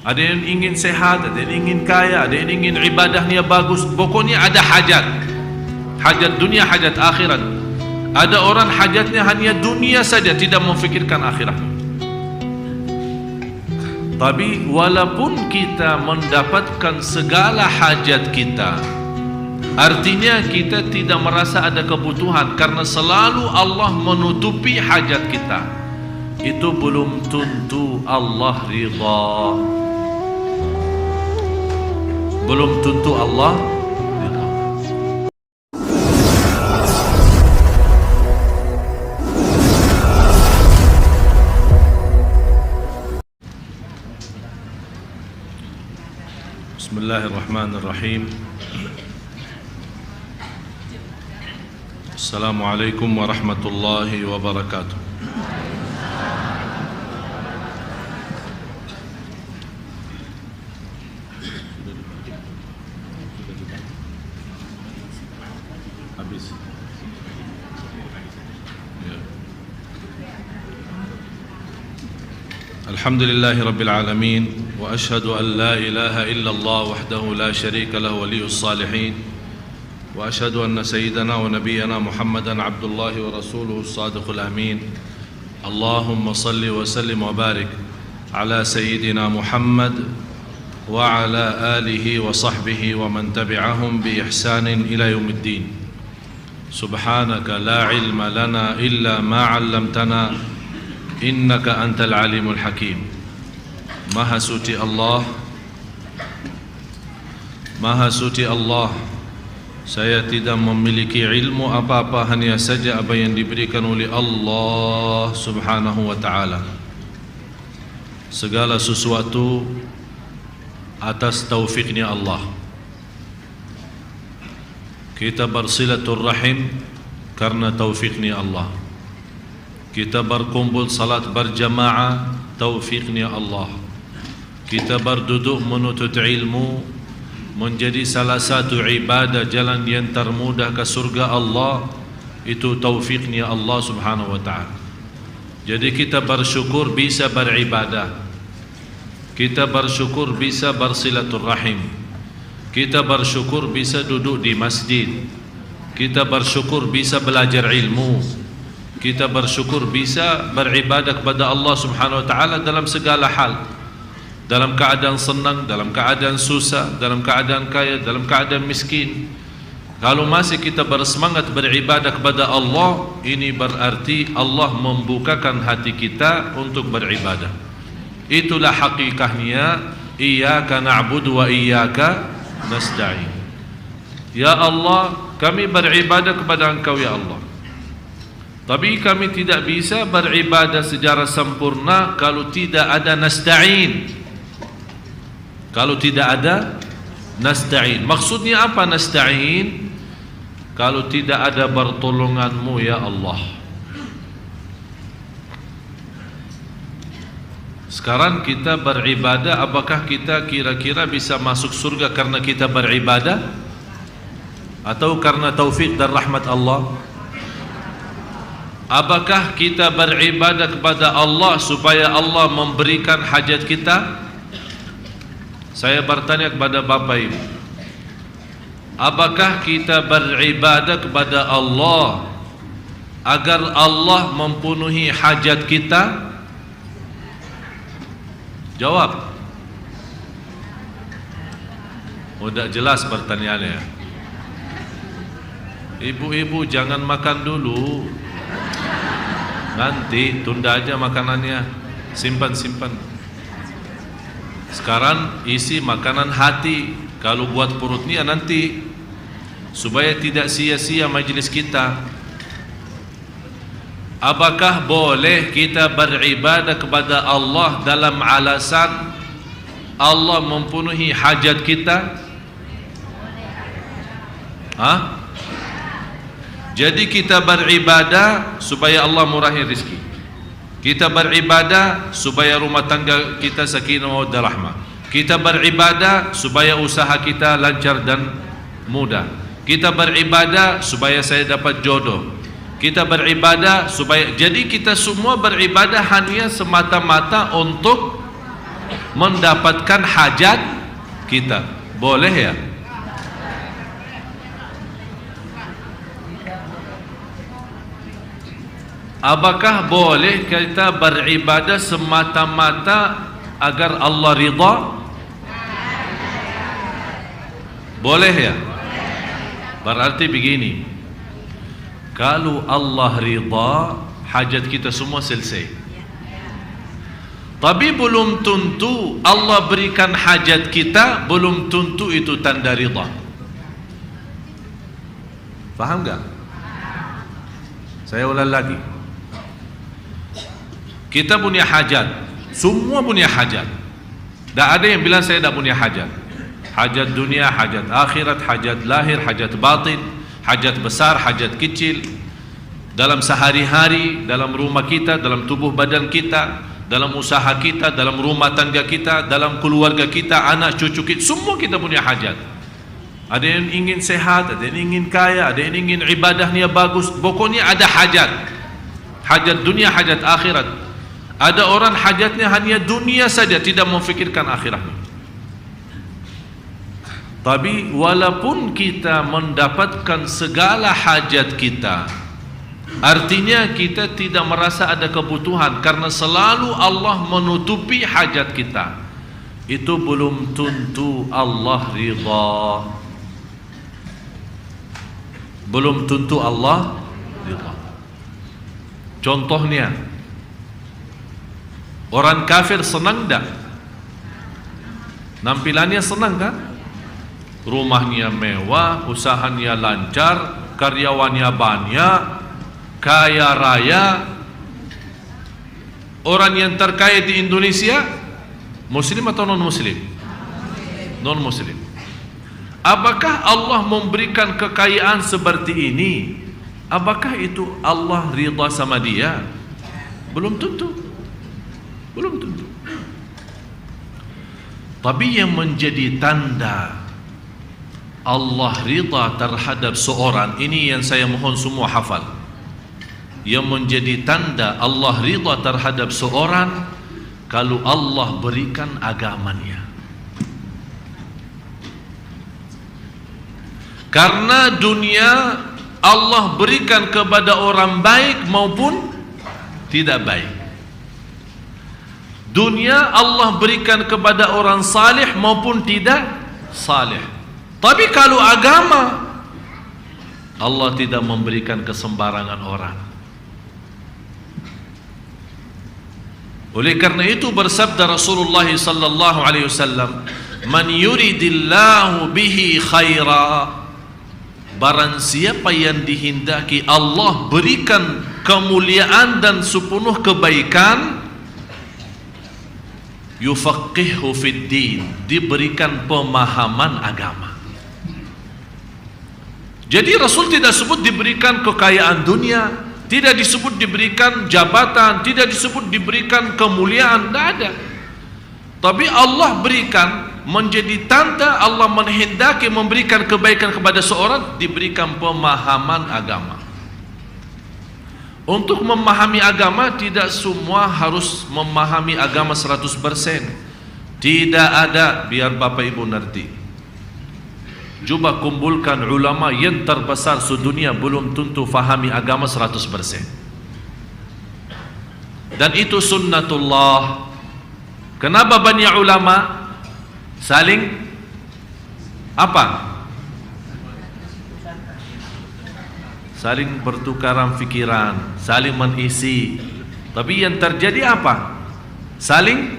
Ada yang ingin sehat, ada yang ingin kaya, ada yang ingin ibadahnya bagus. Pokoknya ada hajat. Hajat dunia, hajat akhirat. Ada orang hajatnya hanya dunia saja, tidak memfikirkan akhirat. Tapi walaupun kita mendapatkan segala hajat kita, artinya kita tidak merasa ada kebutuhan karena selalu Allah menutupi hajat kita. Itu belum tentu Allah ridha. Belum tentu Allah ridha. Bismillahirrahmanirrahim. Assalamualaikum warahmatullahi wabarakatuh. Habis. Alhamdulillahi rabbil alamin. وأشهد أن لا إله إلا الله وحده لا شريك له ولي الصالحين وأشهد أن سيدنا ونبينا محمدا عبد الله ورسوله الصادق الأمين اللهم صل وسلم وبارك على سيدنا محمد وعلى آله وصحبه ومن تبعهم بإحسان إلى يوم الدين سبحانك لا علم لنا إلا ما علمتنا إنك أنت العليم الحكيم. Maha suci Allah, Maha suci Allah, saya tidak memiliki ilmu apa-apa, hanya saja apa yang diberikan oleh Allah subhanahu wa ta'ala. Segala sesuatu atas taufiknya Allah. Kita bersilaturrahim karena taufiknya Allah. Kita berkumpul salat berjamaah taufiknya Allah. Kita berduduk menuntut ilmu menjadi salah satu ibadah jalan yang termudah ke surga Allah, itu taufiknya Allah subhanahu wa ta'ala. Jadi kita bersyukur bisa beribadah, kita bersyukur bisa bersilaturrahim, kita bersyukur bisa duduk di masjid, kita bersyukur bisa belajar ilmu, kita bersyukur bisa beribadah kepada Allah subhanahu wa ta'ala dalam segala hal. Dalam keadaan senang, dalam keadaan susah, dalam keadaan kaya, dalam keadaan miskin. Kalau masih kita bersemangat beribadah kepada Allah, ini berarti Allah membukakan hati kita untuk beribadah. Itulah hakikahnya iyyaka na'budu wa iyyaka nasta'in. Ya Allah, kami beribadah kepada Engkau ya Allah. Tapi kami tidak bisa beribadah secara sempurna kalau tidak ada nasta'in. Kalau tidak ada nasta'in. Maksudnya apa nasta'in? Kalau tidak ada pertolonganmu ya Allah. Sekarang kita beribadah, apakah kita kira-kira bisa masuk surga karena kita beribadah? Atau karena taufik dan rahmat Allah? Apakah kita beribadah kepada Allah supaya Allah memberikan hajat kita? Saya bertanya kepada Bapak Ibu, apakah kita beribadah kepada Allah agar Allah mempenuhi hajat kita? Jawab. Udah jelas pertanyaannya. Ibu-ibu jangan makan dulu, nanti tunda aja makanannya, simpan-simpan. Sekarang isi makanan hati, kalau buat perutnya nanti, supaya tidak sia-sia majlis kita. Apakah boleh kita beribadah kepada Allah dalam alasan Allah mempenuhi hajat kita? Hah? Jadi kita beribadah supaya Allah murahi rezeki. Kita beribadah supaya rumah tangga kita sakinah mawaddah rahmah. Kita beribadah supaya usaha kita lancar dan mudah. Kita beribadah supaya saya dapat jodoh. Kita beribadah supaya, jadi kita semua beribadah hanya semata-mata untuk mendapatkan hajat kita. Boleh ya? Apakah boleh kita beribadah semata-mata agar Allah ridha? Boleh ya? Berarti begini, kalau Allah ridha, hajat kita semua selesai. Tapi belum tentu Allah berikan hajat kita, belum tentu itu tanda ridha. Faham gak? Saya ulang lagi. Kita punya hajat, semua punya hajat. Tak ada yang bilang saya tak punya hajat. Hajat dunia, hajat akhirat, hajat lahir, hajat batin, hajat besar, hajat kecil. Dalam sehari-hari, dalam rumah kita, dalam tubuh badan kita, dalam usaha kita, dalam rumah tangga kita, dalam keluarga kita, anak cucu kita, semua kita punya hajat. Ada yang ingin sehat, ada yang ingin kaya, ada yang ingin ibadahnya bagus. Pokoknya ada hajat. Hajat dunia, hajat akhirat. Ada orang hajatnya hanya dunia saja, tidak memfikirkan akhiratnya. Tapi walaupun kita mendapatkan segala hajat kita, artinya kita tidak merasa ada kebutuhan, karena selalu Allah menutupi hajat kita. Itu belum tentu Allah ridha. Belum tentu Allah ridha. Contohnya, orang kafir senang tak? Nampilannya senang kan? Rumahnya mewah, usahanya lancar, karyawannya banyak, kaya raya. Orang yang terkaya di Indonesia Muslim atau non Muslim? Non Muslim. Apakah Allah memberikan kekayaan seperti ini? Apakah itu Allah ridha sama dia? Belum tentu. Belum tentu. Tapi yang menjadi tanda Allah ridha terhadap seorang, ini yang saya mohon semua hafal. Yang menjadi tanda Allah ridha terhadap seorang, kalau Allah berikan agamanya. Karena dunia Allah berikan kepada orang baik maupun tidak baik. Dunia Allah berikan kepada orang saleh maupun tidak saleh. Tapi kalau agama, Allah tidak memberikan kesembarangan orang. Oleh karena itu bersabda Rasulullah sallallahu alaihi wasallam, "Man yuridillahu bihi khaira." Barang siapa yang dihendaki Allah berikan kemuliaan dan sepenuh kebaikan, yufaqihu fid din, diberikan pemahaman agama. Jadi Rasul tidak sebut diberikan kekayaan dunia, tidak disebut diberikan jabatan, tidak disebut diberikan kemuliaan, tidak ada. Tapi Allah berikan, menjadi tanda Allah menghendaki memberikan kebaikan kepada seorang, diberikan pemahaman agama. Untuk memahami agama, tidak semua harus memahami agama 100%. Tidak ada, biar Bapak Ibu ngerti. Coba kumpulkan ulama yang terbesar sedunia, belum tentu fahami agama 100%. Dan itu sunnatullah. Kenapa banyak ulama saling apa? Saling bertukaran fikiran, saling mengisi. Tapi yang terjadi apa? Saling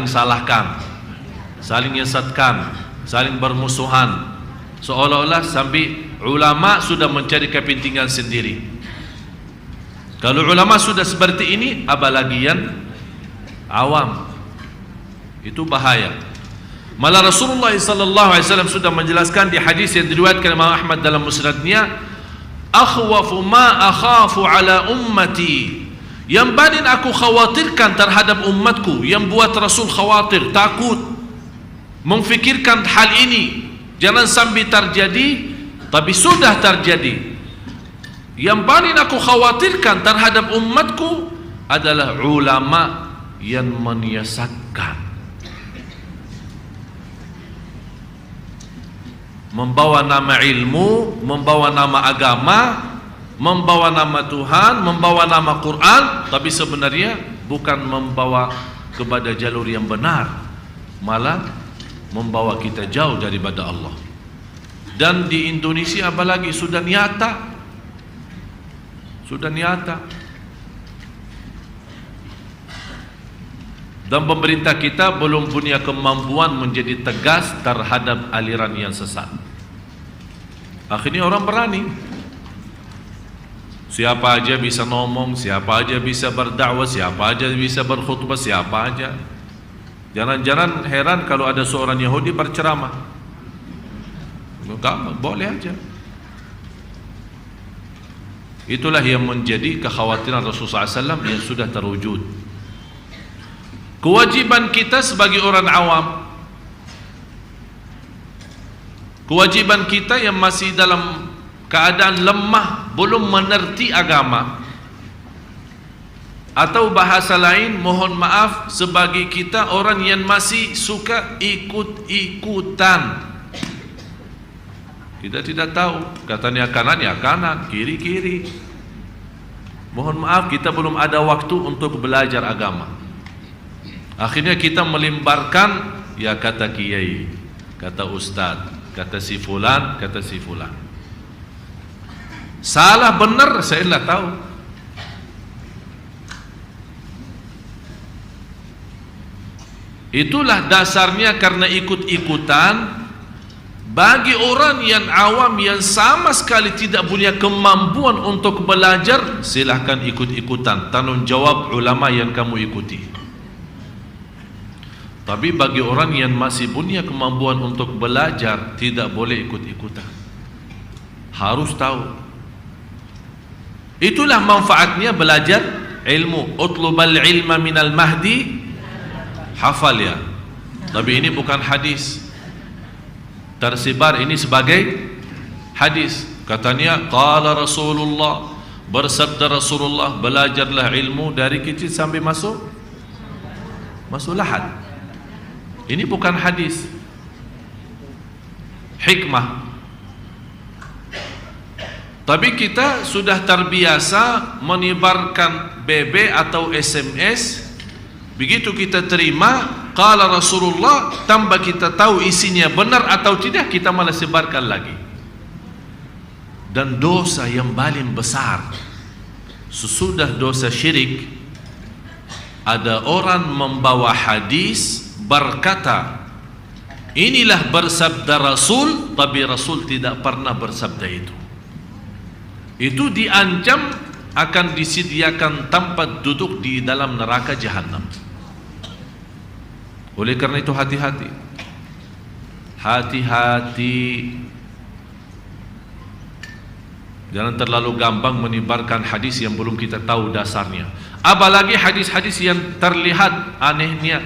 salahkan, saling nyesatkan, saling bermusuhan. Seolah-olah sampai ulama sudah mencari kepentingan sendiri. Kalau ulama sudah seperti ini, apalagi yang awam, itu bahaya. Malah Rasulullah sallallahu alaihi wasallam sudah menjelaskan di hadis yang diriwayatkan Imam Ahmad dalam musnadnya, akhwafu ma akhafu ala ummati, yang paling aku khawatirkan terhadap umatku, yang buat Rasul khawatir, takut, memfikirkan hal ini jangan sampai terjadi, tapi sudah terjadi. Yang paling aku khawatirkan terhadap umatku adalah ulama yang menyiasatkan, membawa nama ilmu, membawa nama agama, membawa nama Tuhan, membawa nama Quran, tapi sebenarnya bukan membawa kepada jalur yang benar, malah membawa kita jauh daripada Allah. Dan di Indonesia apalagi sudah nyata, dan pemerintah kita belum punya kemampuan menjadi tegas terhadap aliran yang sesat. Akhirnya orang berani, siapa aja bisa ngomong, siapa aja bisa berdakwah, siapa aja bisa berkhutbah, siapa aja. Jangan-jangan heran kalau ada seorang Yahudi berceramah, boleh aja. Itulah yang menjadi kekhawatiran Rasulullah SAW yang sudah terwujud. Kewajiban kita sebagai orang awam, kewajiban kita yang masih dalam keadaan lemah, belum mengerti agama, atau bahasa lain, mohon maaf, sebagai kita orang yang masih suka ikut-ikutan. Kita tidak tahu, katanya kanan ya kanan, kiri kiri. Mohon maaf, kita belum ada waktu untuk belajar agama. Akhirnya kita melimbarkan, ya kata kiai, kata ustaz, kata si fulan, kata si fulan. Salah benar saya tidak tahu. Itulah dasarnya, karena ikut-ikutan. Bagi orang yang awam yang sama sekali tidak punya kemampuan untuk belajar, silahkan ikut-ikutan, tanggung jawab ulama yang kamu ikuti. Tapi bagi orang yang masih punya kemampuan untuk belajar, tidak boleh ikut-ikutan, harus tahu. Itulah manfaatnya belajar ilmu. Utlubal ilma minal mahdi, hafal ya. Tapi ini bukan hadis tersebar, ini sebagai hadis. Katanya qala Rasulullah, bersabda Rasulullah, belajarlah ilmu dari kecil sampai masuk lahad. Ini bukan hadis, hikmah. Tapi kita sudah terbiasa menyebarkan BB atau SMS. Begitu kita terima qala Rasulullah, tanpa kita tahu isinya benar atau tidak, kita malah sebarkan lagi. Dan dosa yang paling besar sesudah dosa syirik, ada orang membawa hadis berkata, inilah bersabda Rasul, tapi Rasul tidak pernah bersabda itu. Itu diancam akan disediakan tempat duduk di dalam neraka jahanam. Oleh karena itu hati-hati, jangan terlalu gampang menyebarkan hadis yang belum kita tahu dasarnya. Apalagi hadis-hadis yang terlihat anehnya,